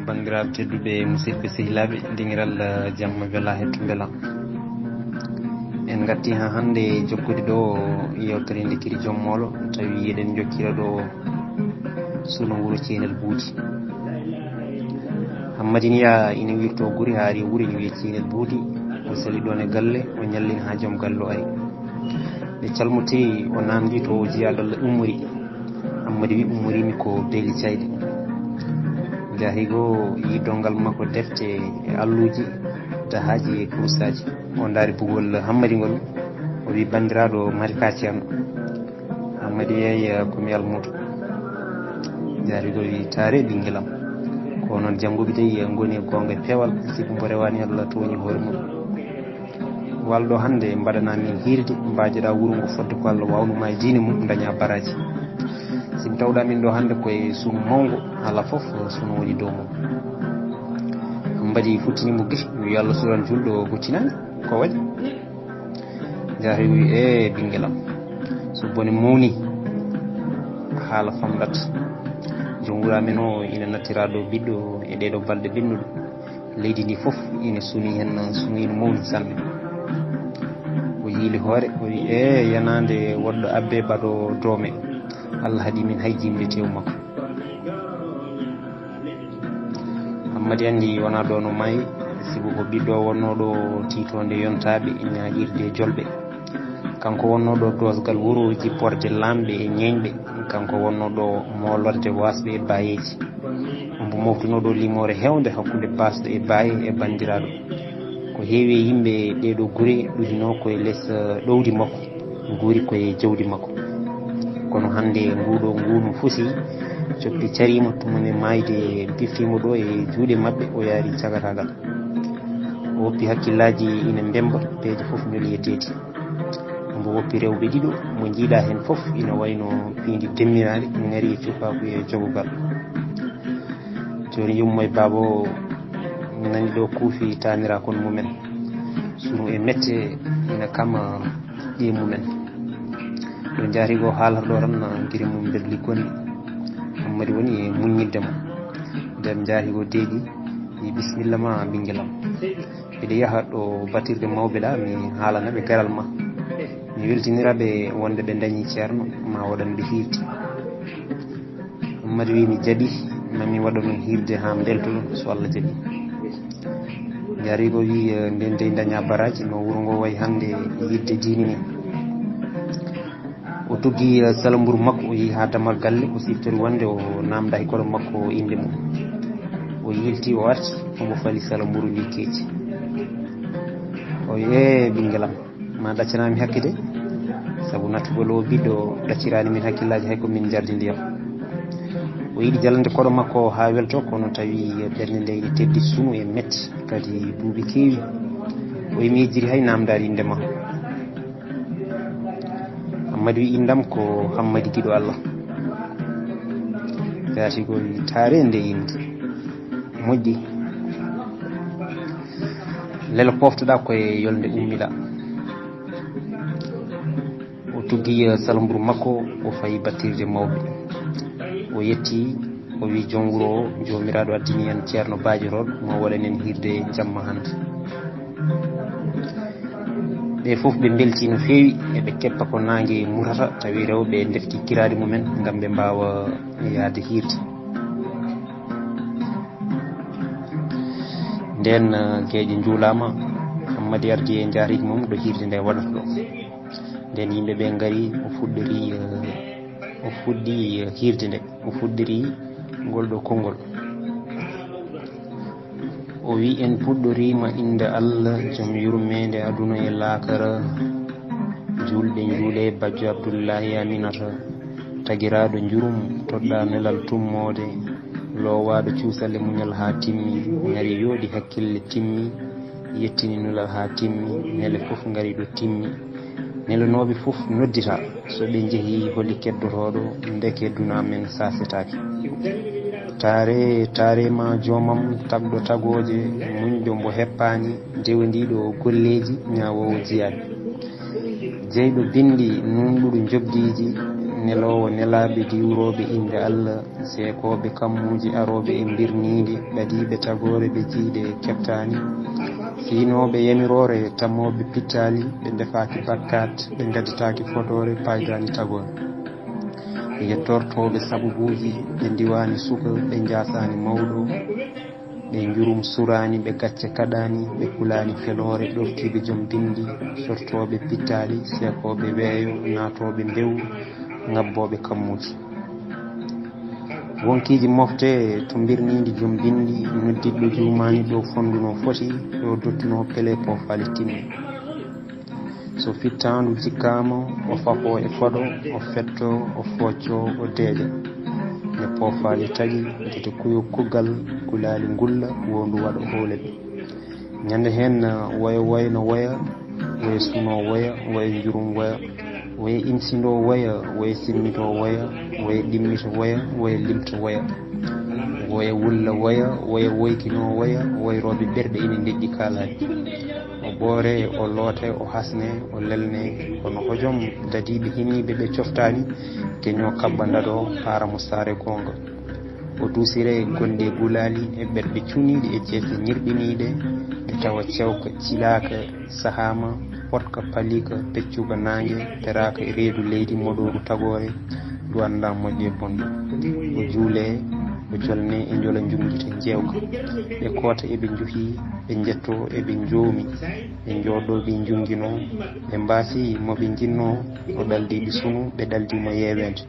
bandiraɓe tedduɓe musidɓe sehilaɓe dingiral jamma bela hetto beela en gatti ha hande jokkude ɗo yewtere nde kiri jommolo tawi eɗen jokkira ɗo suno wuuro Ceynel Buuti. Hammadiniya ina wirto guuri ha ari wuuri ne wiye Ceynel Buuti, o sali ɗon e galle o ñallini ha joom galle o ari ɓe calmuti o namdi to o jiyaɗo ummori. Hammadi wi ummorimi ko beeli cayɗe, jaahi go yi dongal makko defte e alluji dahaji e kuusaji. O daari bugol Hammadi ngol o wi bandiraɗo Marika Ceerno. Hammadi yeey komi almudo. Jaari go wi taare ɓinguelam ko noon jangguɓe tawi goni e gonga e pewal sibu mbo rewani Allah toñi hoore mum. Walɗo hande mbaɗana min hirde mbajoɗa wuuro ngo fodde ko Allah wawnuma e diine mum daña baraji. Simi tawɗa min ɗo hande koye suumu mawgo ala foof suno woni dow mum. Hammadi futtinimo guite wi Allah suran julɗo gottinani ko waɗi. Jaahi wi e ɓinguelam so bone mawni haala famɗat. Joom wuuro amen o ina nattira ɗo ɓiɗɗo e ɗeɗo balɗe ɓennuɗo. Leydi ndi foof ina suuni hen sunoino mawni sanne. O yiili hoore o wi e yanade woɗɗo abbe baɗo doome Allah haɗi min hay jimde tew makko. Hammadi andi wona ɗo no maayi sibu ko ɓiɗɗo wonnoɗo titode yontaɓe e ñaƴirde jolɓe. Kanko wonnoɗo dosgal wuuro jipporde lamɓe e ñeñɓe. Kanko wonnoɗo molorde wasɓe e bayeji. Ombo moftunoɗo limore hewde hakkude basɗo e baye e bandiraɗo. Ko heewi yimɓe ɗeɗo guure ɗuɗino koye less ɗowdi makko, guuri koye jawdi makko. Kono hande nguɗo nguɗum fusi coppi carima tumane mayde biftimo ɗo e juuɗe mabɓe o yaari cagatagal. O woppi hakkillaji ina mbemba peeje foof ñoli yettedi. Ombo woppi rewɓe ɗiɗo mo jiiɗa hen foof ina wayno piindi demmirade ngari e cukaku e jogogal. Joni yummo e baabo nani ɗo kuufi tanira kon mumen sunu e mette ina kama ɗi mumen. Ɗo jaari go haalata ɗo tan guiri mum nder liggonni. Hammadi woni e muññidde mo nden jaahi go deeɗi wi bisimilla ma ɓinguelam, eɗe yaaha ɗo batirde mawɓe ɗa mi haalanaɓe garal ma, mi weltiniraɓe wonde ɓe dañi ceerno ma waɗan ɓe hirde. Hammadi wi mi jaaɓi mami waɗa ɗum hirde ha beltoɗo so Allah jaaɓi. Jaari go wi nden de daña baraji no wuuro ngo wayi hande yidde diini ni. O tuggi salamburu makko o yeehi ha damal galle o siftori wonde o namda e koɗo makko inde mum. O yilti o arti omo fali salamburu ndi keeci. O wi e ɓinguelam ma ɗaccanami hakke de, saabu nattugol o ɓiɗɗo ɗaccirani min hakkillaji hay ko min jardi ndiyam. O yiɗi jalande koɗo makko ha welto kono tawi ɓernde nde ine teddi sumu e metti kadi duuɓi keewi. O wi mi yejjiri hay namdari indema. Hammadi wi indam ko Hammadi giɗo Allah. Jaati go wi taare nde inde moƴƴi lelo poftoɗa koye yolde ummiɗa. O tuggi salamburu makko o fayi battirde mawɓe. O yetti o wi joom wuuro o jomiraɗo addini en ceerno Badioroɗo mo waɗan en hirde jamma hande. Ɓe foof ɓe belti no feewi eɓe keppa ko nangue murata tawi rewɓe defti kiraɗe mumen gam ɓe mbawa yaade hirde. Nden gueƴe juulama Hammadi ardi e jaariji mum ɗo hirde nde waɗata ɗo. Nden yimɓeɓe gari o fuɗɗi hirde nde, o fuɗɗiri ngol ɗo konngol. O wi en puɗɗorima inde Allah joom yurmede aduna e laakara, julɓe juule bajjo Abdoullahi Aminata, tagiraɗo jurum toɗɗa nelal tummode, lowaɗo cuusalle muñal ha timmi, ngari yooɗi hakkille timmi, yettini nulal ha timmi, nele foof ngari ɗo timmi, nelanoɓe foof noddita so ɓe jeehi holi keddotoɗo ndeke duna men sasetaki. Taarema joomam tagɗo tagoje muñɗo mbo heppani dewendiɗo golleji ñawowo jiyani, jeyɗo bindi nunɗuɗo jobdiji nelowo nelaɓe diwroɓe inde Allah seekoɓe kammuji aroɓe e birnide ɓadiɓe tagore ɓe jiiɗe keɓtani sinoɓe yamirore tammoɓe pittali ɓe defaki bakkat ɓe gadditaki fotore paydani tagore ɓe yettortoɓe sababuji ɓe diwani suka ɓe jasani mawɗo ɓe jurum surani ɓe gacce kaɗani ɓe kulani felore ɗoftiɓe joom bindi sortoɓe pittali seekoɓe weeyo natoɓe mbew ngabboɓe kammuji wonkiji mofte to birnidi joom bindi noddiɗɗo jumani ɗo fonduno foti ɗo dottuno pele pofali timmi so fittandu jikkama o fafo e foɗo o fetto o focco o deeƴa ne pofali tagui dete kuyo kuggal kulali ngulla wondu waɗa holeɓe ñande hen waya waya no waya waya suno waya waya jurum waya waya imsindo waya waya simmito waya waya ɗimmito waya waya limto waya waya wulla waya waya woykino waya wayroɓe ɓerɗe ina deƴƴi kalani o ɓoore o loote o hasne o lelne kono hojom dadiɓe hiniɓe ɓe coftani keño kabba daɗo paramo saare gonga o dusire gonde gulali e ɓerɗe cuniɗe e ceefe ñirɓiniɗe ɓe tawa cewka cilaka sahama potka palika peccuga nangue peraka e reedu leydi moɗoru tagore duwanda moƴƴe bonɗo o juule o jolne e jola jumguite jewka ɓe koota eɓe juuhi ɓe jetto eɓe joomi ɓe jooɗo ɓe jungguino ɓe mbasi moɓe jinno o ɗaldiɓe sunu ɓe ɗaldimo yewede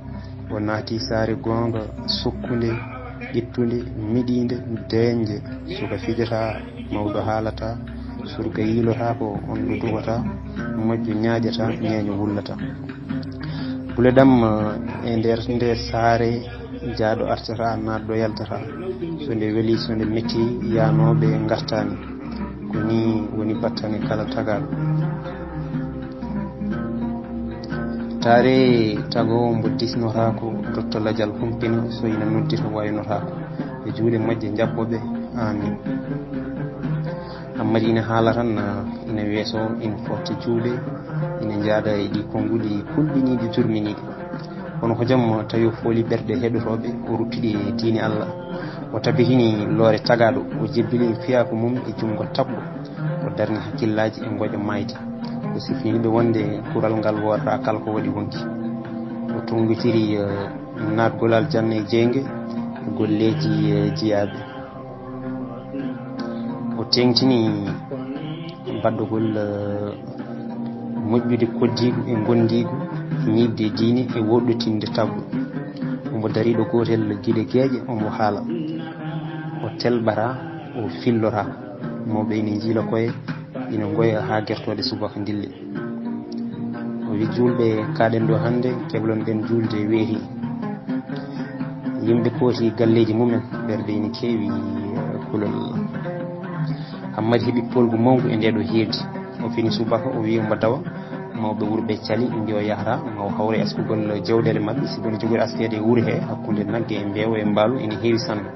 o naati saare gonga sukkude ƴettude miɗide deñde suka fijata mawɗo haalata surga yilota ko on ɗo dugata moƴƴo ñaaƴata ñeeño wullata buledam e nder nde saare jaaɗo artata naatɗo yaltata so nde weeli so nde metti yanoɓe gartani ko ni woni battane kala tagaɗo taare tagowo mbo disnotako dotto ladial humpina so ina noddita waynotako e juuɗe majje jabboɓe amin hammadi ina haala tan ina weeso ina forta juuɗe ina jaada e ɗi konnguɗi kulɓiniɗi jurminiɗi kono ko jaam tawi o fooli ɓerɗe heɗotoɓe o ruttiɗi e diine Allah o tabitini loore tagaɗo o jebbili fiyako mum e jungo tabɗo o darni hakkillaji e gooƴa mayde o sifiniɓe wonde kural ngal wodata kala ko waɗi wonki o tonggitiri natgolal janne jeygue e golleji jiyaɓe o tengtini baddugol moƴƴude koddigo e gondigo ñibde diine e woɗɗotinde tabɗo omo dariɗo gotel guiɗe gueeƴe omo haala o telɓata o fillota mawɓe ina jiila koye ina goya ha guertode subaka dille o wi julɓe kaɗen ɗo hande keblon ɗen julde weeti yimɓe kooti galleji mumen ɓerɗe ina keewi kulol hammadi heeɓi polgu mawgu e ndeɗo hirde o fini subaka o wi omo dawa mawɓe wuurɓe caali mbi o yahata maw hawre askugol jawɗele mabɓe sibo ne jogori askede e wuuro he hakkude nagge e mbeewa e mbaalu ene heewi sanne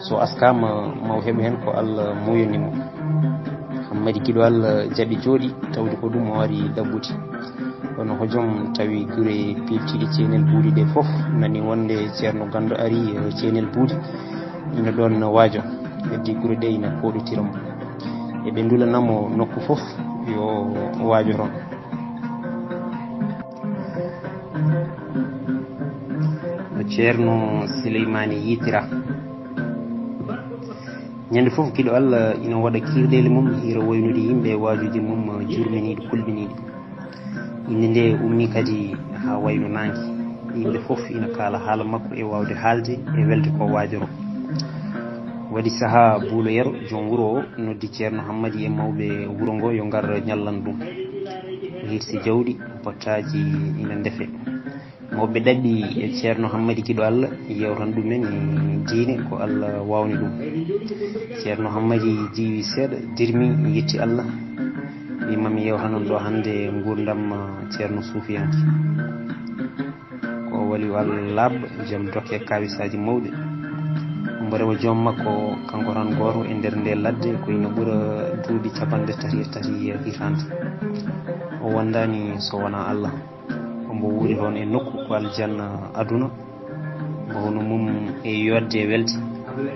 so askama maw heeɓa hen ko Allah muyanimo hammadi guiɗo Allah jaaɓi jooɗi tawde ko ɗum o wari ɗabɓude kono ko joom tawi gure piltiɗe ceenel buuɗi ɗe foof nani wonde ceerno gando ari ceenel buuɗi ina ɗon waajo heddi gure ɗe ina poɗotiramo eɓe dulanamo nokku foof yo waajo toon ceerno Souleymane Yitira ñande foof guiɗo Allah ina waɗa kirɗele mum hira waynude yimɓe e waajuji mum jurminiɗe kulɓiniɗe inde nde ummi kadi ha wayno nangue yimɓe foof ina kaala haala makko e wawde haalde e welde ko waajoro waɗi saaha buulo yero joom wuuro o noddi ceerno Hammadi e mawɓe wuuro ngo yo ngar ñallan ɗum o hirsi jawɗi bottaji ina ndefe mawɓe ɗaɓɓi e ceerno Hammadi guiɗo Allah yewtan ɗumen e diine ko Allah wawni ɗum ceerno Hammadi jiiwi seeɗa dirmi yetti Allah wimami yewtanon ɗo hande gurdam ceerno Soufiyanke ko wali Allah labɗo joom dokke kawisaji mawɗe mbo rewa joom makko kanko tan goto e nder nde ladde ko ina ɓuura duuɓi 33 hitande o wondani so wona Allah o ombo wuri toon e nokku ko aljanna aduna hono mum e yodde welde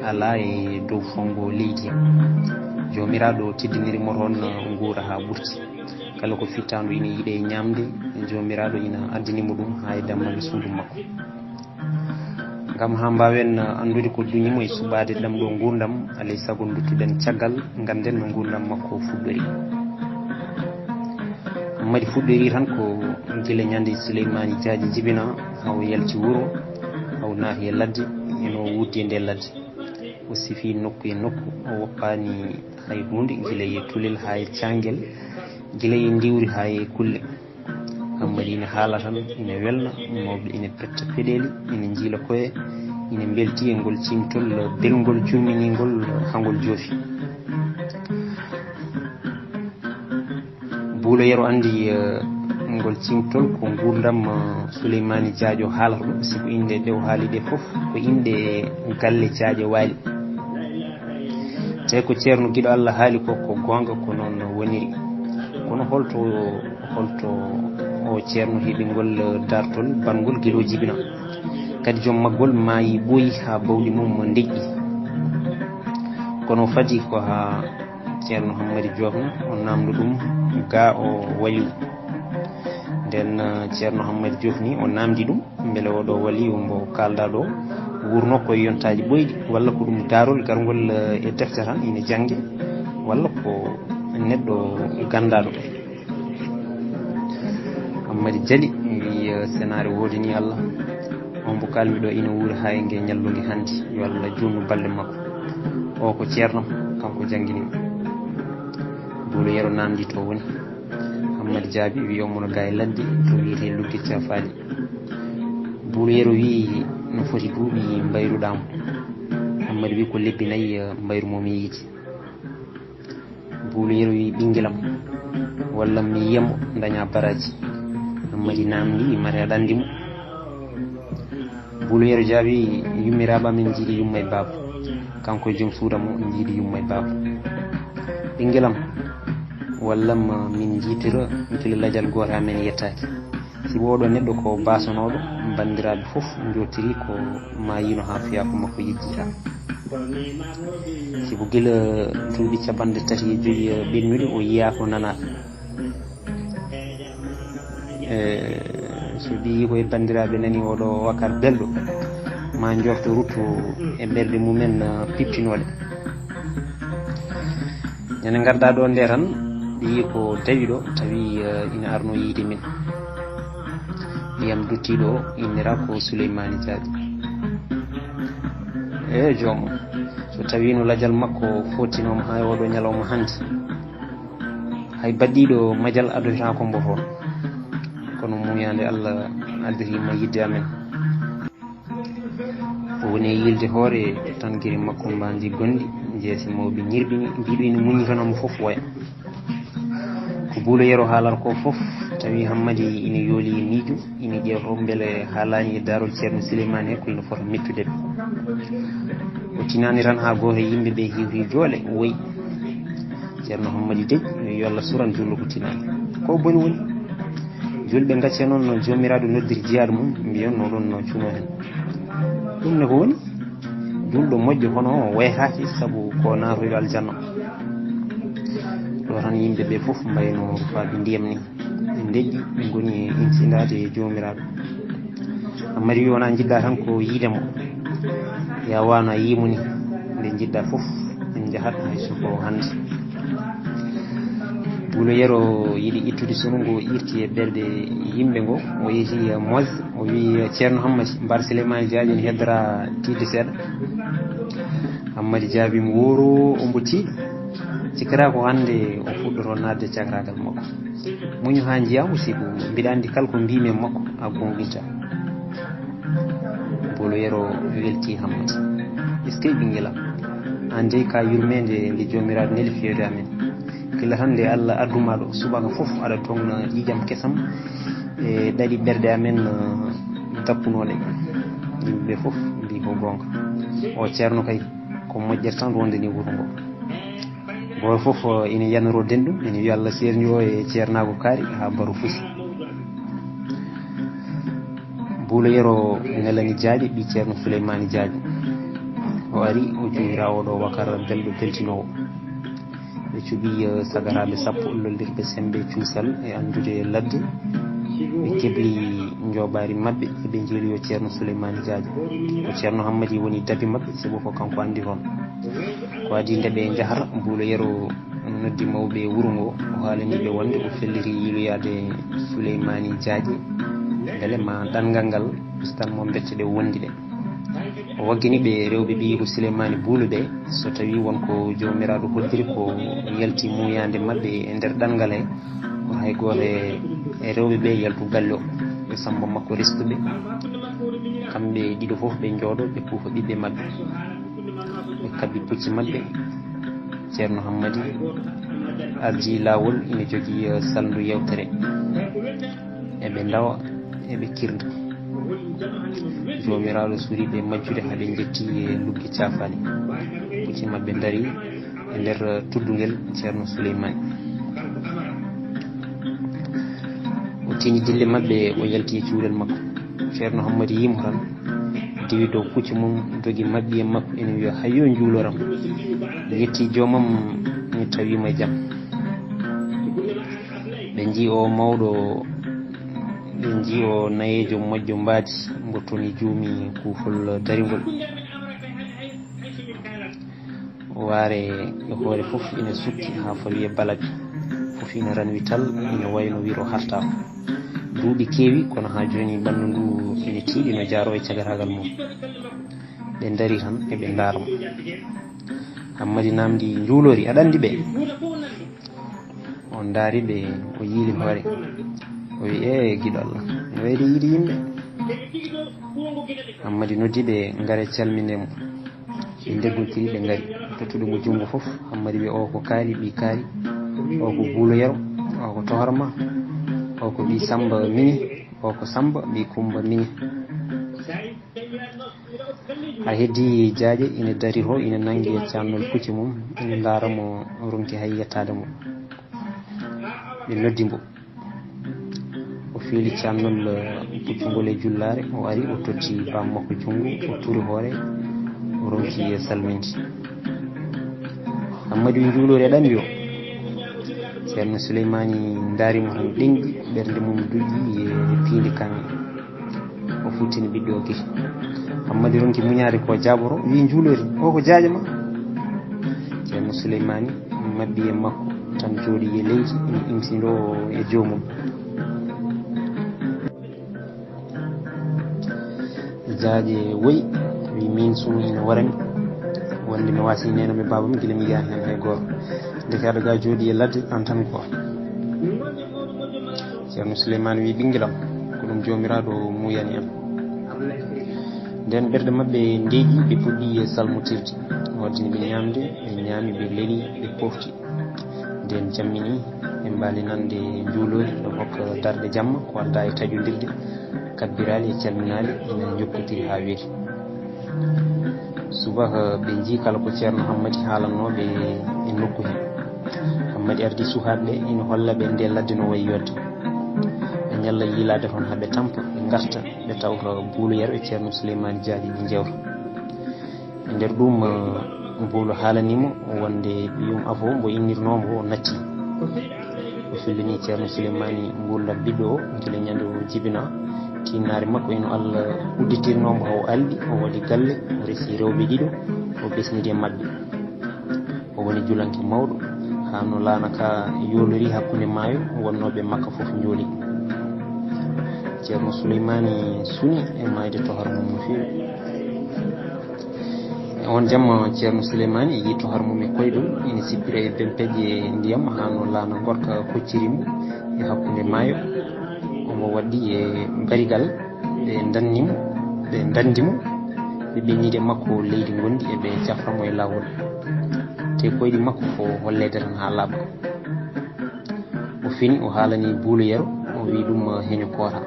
ala e dow fongo leydi jomiraɗo teddinirimo toon guura ha ɓurti kala ko fittanu ina yiiɗe ñamde jomiraɗo ina addinimo ɗum ha e dammal suudu makko ngam ha mbawen andude ko duñimo e suɓade ɗam ɗo gurdam alay saago duttuɗen caggal ganden no gurdam makko fuɗɗori madi fuɗɗori tan ko gila ñande Souleymani Diadji jibina haw yalti wuuro haw naafi e ladde eno wuddi e nde ladde o sifi nokku e nokku o woppani hay hunde gila e tulel ha e canguel gila e ndiwri ha e kulle hammadi ina haala tan ina welna mawɓe ina petta peɗeli ina jiila koye ina belti e ngol cimtol belgol jumminigol hangol joofi buulo yero andi ngol cimtol ko gurdam Souleymani Diadio haalata ɗum siko inde ɗe o haali ɗe fof ko inde galle Diadio waali tawi ko ceerno guiɗo Allah haali ko gonga ko noon woniri kono holto o ceerno heeɓingol dartol bangol guiɗo jibina kadi joom maggol maayi ɓooyi ha bawɗi mum deƴƴi kono fadi ko ha ceerno Hammady Diofna o namdo ɗum ga o waliw nden ceerno Hammady Diofni o namdi ɗum beele oɗo waliw mbo kalda ɗo wurno koye yontaji ɓoyɗi walla ko ɗum darol gargol e defte tan ina jangge walla ko neɗɗo gandaɗo Hammady Diali wi sénare wodini Allah on mbo kalmi ɗo ina wuuri ha e ngue ñallugue hande yo Allah junnu balɗe makko o ko ceerno kanko jangguinimi buulo yero namdi to woni Hammady jaabi wi omono ga e ladde to wiyete lugge cafaali buulo yero wi no foti duuɓi mbayruɗamo Hammady wi ko lebbi nayyi mbayru momi yiiti buulo yero wi ɓinguelam walla mi yiyamo daña baraji Hammady namdi mari aɗa andimo buulo yero jaabi yummiraɓe amin jiiɗi yumma e baaba kanko joom suuda mo jiiɗi yumma e baaba ɓinguelam wallam min jiitira gila ladial goto amen yettaki si woɗo neɗɗo ko basanoɗo bandiraɓe foof jotiri ko ma yino ha fiya ko makko yejjita sibo gila duuɓi capanɗe tati e joyyi ɓennude o yiya ko nanaɗo so ɓi koye bandiraɓe nani oɗo wakkar belɗo ma jofto rutto e ɓerde mumen pippinoɗe ñande garda ɗo nde tan ɓi ko dawi ɗo tawi ina arno yiide min mbiyam duttiɗo innira ko Souleymani Diadji e joomum so tawi no ladial makko fottinoma ha oɗo ñalawma hande hay baddiɗo madial adoyta ko mbo toon kono muyande Allah addirima yidde amen o woni yilde hoore tan guiri makko mbandi gondi jeesi mawɓe ñirɓini mbiɗo ina muñitanamo foof waya ko buulo yero haalata ko foof tawi Hammady ina yooli miijo ina ƴeewto beele haalani e darol ceerno Souleymani he ko ina fota mettudeɓe o tinani tan ha goto yimɓeɓe hiwri joole woyi ceerno Hammady deƴ yo Allah suran jullo ko tinani ko boni woni julɓe gacce noon jomiraɗo noddiri jiyaɗo mum mbiyon no ɗon no cuuno hen ɗum ne ko woni julɗo moƴƴo hono waytaki saabu ko natoyɗo aljanna ɗo tan yimɓeɓe foof mbayno rufaɓe ndiyam ni ɓe deƴƴi ɓe goni insindade e jomiraɗo Hammady wi wona jiɗɗa tan ko yiidemo ya wano a yimoni nde jiɗɗa foof en jahat haysoko hande buulo yero yiiɗi ittude sunungo irti e ɓerde yimɓe ngo o yeehi Moise o wi ceerno Hammady mbar Souleymani Diadji ne heddora tidde seeɗa Hammady jaabi mo woro ombo tiiɗi cikkata ko hande o fuɗɗoto nadde cakragal makko muñu ha jiyamo sigo mbiɗa andi kala ko mbimi e makko a gonɗinta buulo yero welti Hammady est ce que ɓinguelam an dey ka yurmede nde jomiraɗo neli fewde amen kila hande Allah addumaɗo subaka foof aɗa tongna ƴiƴam kesam e ɗaɗi ɓerde amen dappunoɗe yimɓeɓe foof mbi ko gonga o ceerno kay ko moƴƴere tan ronde ni wuuro ngo goto foof ina yanoro denɗum ina wiya Allah serni o e ceernago kaari ha baaru fuusi Buulo Yero Nelani Diadji ɓi ceerno Souleymani Diadji o ari o jomirawo ɗo wakara belɗo beltinowo ɓe cuuɓi sagaraɓe sappo lollirɓe sembe cuusal e andude ladde ɓe kebli jobari mabɓe eɓe jeeri yo ceerno Souleymani Diadji o ceerno Hammadi woni dabi mabɓe saabu ko kanko andi toon ko adi nde ɓe jahata Buulo Yero noddi mawɓe wuuro ngo o haalaniɓe wonde o felliti yiloyade Souleymani Diadji beele ma ɗanngal ngal ustanmo becce ɗe wondi ɗe o waggini ɓe rewɓe ɓiyiru Souleymani Buulo ɓe so tawi wonko jomiraɗo hoddiri ko yalti muyande mabɓe e nder ɗanngal he o hay goto e rewɓe ɓe yaltu galle o ɓe samba makko restuɓe kamɓe ɗiɗo foof ɓe jooɗo ɓe puufa ɓiɓɓe mabɓe ɓe kabbi pucci mabɓe ceerno Hammadi arji lawol ina jogui salndu yewtere eɓe dawa eɓe kirda jomiraɗo suuriɓe majjude haaɓe jetti e luggi cafani pucci mabɓe daari e nder tuddugel ceerno Souleymani o tiñi dille mabɓe o yalti e cuurel makko ceerno Hammadi yimo tan diwi dow pucci mum dogi mabɓi e makko ene wiya hayyo juuloram yetti jomam mi tawima jaam ɓe jii o mawɗo ɓe jii o nayejo moƴƴo mbaadi mbo toni juumi kuufol darigol waare e hoore fof ina sukki ha fawi e balabi fof ina ranwi tal ina wayno wiro hartako duuɓi keewi kono ha joni ɓandu ndu ina tiiɗi no jaaro e cagaragal mum ɓe daari tan eɓe darmo Hammadi namdi juulori aɗa andi ɓe on daari ɓe o yiili hoore o wi e giɗo Allah no wayri yiɗi yimɓe Hammadi noddi ɓe gaare calminemo ɓe ndeggotiri ɓe gaari tottuɗo mo junngo fof Hammadi wi o ko kaari ɓi kaari o ko Buulo Yero o ko Tohorma o ko ɓi Samba Miñe o ko Samba ɓi Kumba Miñe a heddi Diadji ina dari to ina nangi e cannol pucci mum ina laaramo ronki hay yettade mum ɓe noddi mbo o fiili cannol puccugol e jullare o ari o totti bam makko junngo o turi hoore o ronki e salminde Hammadi wi juulori aɗa andi o ceerno Souleymani daarimo tan ɗengi ɓernde mum duƴƴi e piindi kange o futtini ɓiɗɗo o gite Hammadi ronki muñaade ko jaaboro wi juulori o ko jaaje ma ceerno Souleymani mabbi e makko tan jooɗi e leydi ina imsindo e joomum Diadji woyi wi min sumu ina warami wonde mi wasi nenami babam guila mi yiya hen hay goto nde kaɗa ga jooɗi e ladde an tan ko ceerno Souleymani wi ɓinguelam ko ɗum jomiraɗo muyani en nden ɓerɗe mabɓe ndeeƴi ɓe puɗɗi e salmotirde waddini ɓe ñamde ɓe ñaami ɓe leeli ɓe pofti nden jammini ɓe mbaali nande juulori ɗo hokka darde jamma ko adda e taƴodirde kabbirali e calminali ina jokkotiri ha weeti subaka ɓe jii kala ko ceerno Hammadi haalannoɓe e nokku he Hammadi ardi sukaɓe ɓe ina holla ɓe nde ladde no wayi yodde ɓe ñalla yiilade toon haaɓe tampa ɓe garta ɓe tawta Buulo Yero e ceerno Souleymani Diadji ɓe jewta e nder ɗum Buulo haalanimo wonde ɓiyum afo mbo innirnomo o natti o fillini ceerno Souleymani nguurdam ɓiɗɗo o guila ñande o jibina tinnare makko eno Allah udditirnomo o alɗi o waɗi galle o resi rewɓe ɗiɗo o besnidi e mabɓe o woni julanke mawɗo ha no laanaka yolori hakkude maayo wonnoɓe Makka foof jooli ceerno Souleymani suni e mayde tohar mum no feewi e on jamma ceerno Souleymani e yi tohar mum e koyɗol ina sippira e bempeƴe e ndiyam ha no laana gorka koccirimo e hakkude maayo omo waddi e barigal ɓe dannimo ɓe dandimo ɓe ɓennide makko leydi gondi eɓe jaframo e lawol te koyɗi makko ko hollede tan ha laaɓa o fini o haalani Buulo Yero o wi ɗum heño koota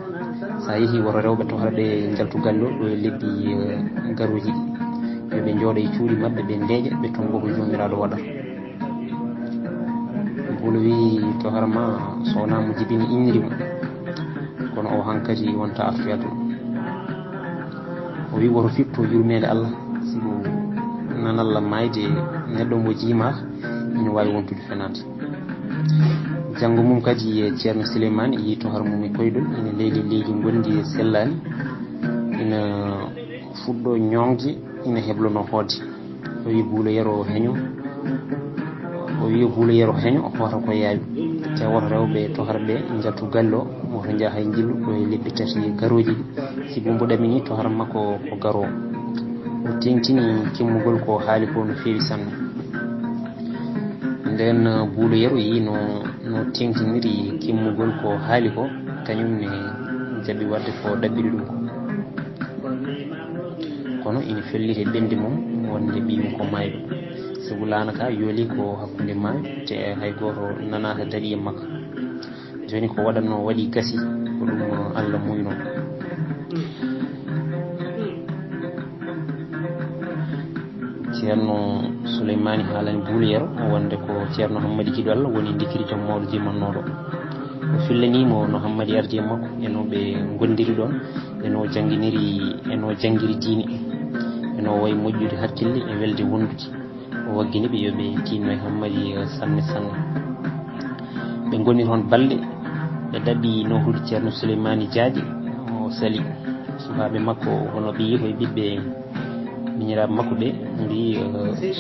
sa yeehi woto rewɓe tohraɓe jaltu galle o ɗo e lebbi garoji ɗi yoɓe jooɗo e cuuɗi mabɓe ɓe ndeeƴa ɓe tongo ko jomiraɗo waɗata Buulo wi toharma so wona mo jibini innirimo kono o hankkadi wonta artoyat ɗum o wi woto fipto yurmede Allah sigo nanalla mayde neɗɗo mo jiima ina wawi wontude fenade. janggo mum kadi e ceerno Souleymane yi to har mum e koydol ina leydi leydi gondi e sellani ina fuɗɗo ñongde ina heblono hoode o wi buulo yero heño o hoota ko yaawi te woto rewɓe to harɓe jattu gallo woto jaaha e jillu ɗo e lebbi tati garoji ɗi si bumbo ɗamini to har makko ko garo o tengtini kimmugol ko haali ko no feewi sanne. nden buulo yero yi no tengtiniri kimmugol ko haali ko kañum ne jaɓi wadde ko ɗaɓɓiri ɗum ko kono ina felliti ɓendi mum wonde ɓiyum ko mayɗo sabu lanaka yooli ko hakkude maayo te hay goto nanata daɗi e makko joni ko waɗanno waɗi gasi ko ɗum Allah muyno. ceerno Souleymane haalani buulo yero wonde ko ceerno Hammadi Kiɗo Allah woni dikkiri joom mawɗo jimannoɗo o fillanimo no Hammadi ardi e makko eno ɓe gondiri ɗon eno janggiri diine eno wayi moƴƴude hakkille e welde wondude o wagginiɓe yoɓe tinno e Hammadi sanne ɓe goni toon balɗe ɓe daɓɓi nohude ceerno Souleymane Diadji o sali sukaɓe makko hono ɓe yeehi e ɓiɓɓe miñiraɓe makko ɓe mbi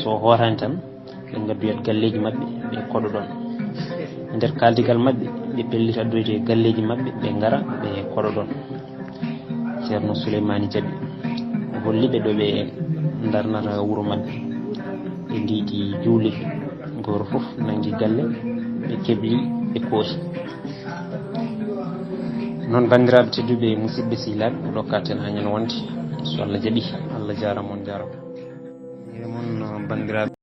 so hootani tan ɓe gaddoyat galleji mabɓe ɓe koɗo ɗon e nder kaldigal mabɓe ɓe pellita addoyde galleji mabɓe ɓe gara ɓe koɗo ɗon. ceerno Souleymane jaɓi o holliɓe ɗo ɓe darnata wuuro mabɓe ɓe ndiidi juule goto foof nangi galle ɓe kebli ɓe kooti. noon bandiraɓe tedduɓe musidɓe sehilaɓe oɗo katen hañen wonde so Allah jaaɓi Allah jarama on jarama. Mon bandiraɓe